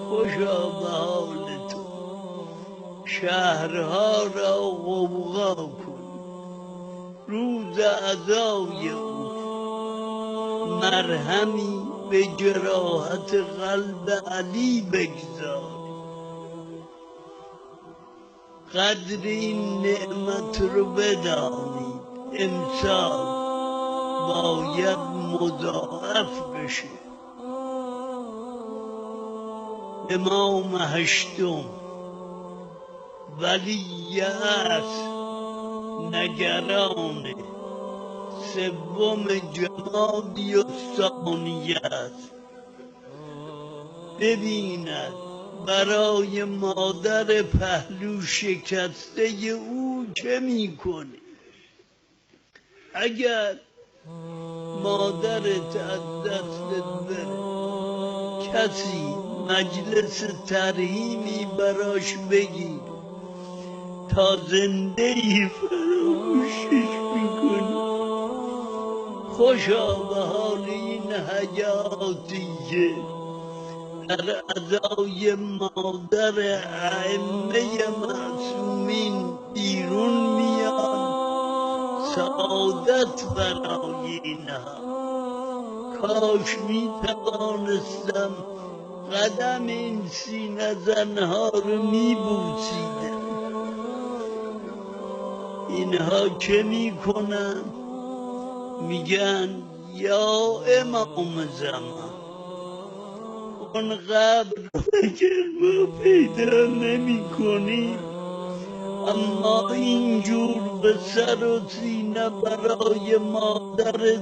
خوشا به حال تو، شهرها را غوغا کن. روز عزای او مرهمی به جراحت قلب علی بگذار. قدر این نعمت رو بدانید، امسال باید مضاعف بشه. امام هشتم ولی اصر نگران سوم جمادی و ثانیه ببیند برای مادر پهلو شکسته او چه میکنه. اگر مادرت از دستت بره، کسی مجلس ترحیمی براش بگیر تا زنده ای فراموشش میکنی. خوشا به حال این حیاتی که در ازای مادر ائمه معصومین بیرون میان. سعادت برای اینها. کاش میتوانستم قدم این سینه زنها رو میبوسیدم. اینها چه میکنن؟ میگن یا امام زمان اون قبر اگر ما پیدا نمی کنیم، اما اینجور به سر و سینه برای مادر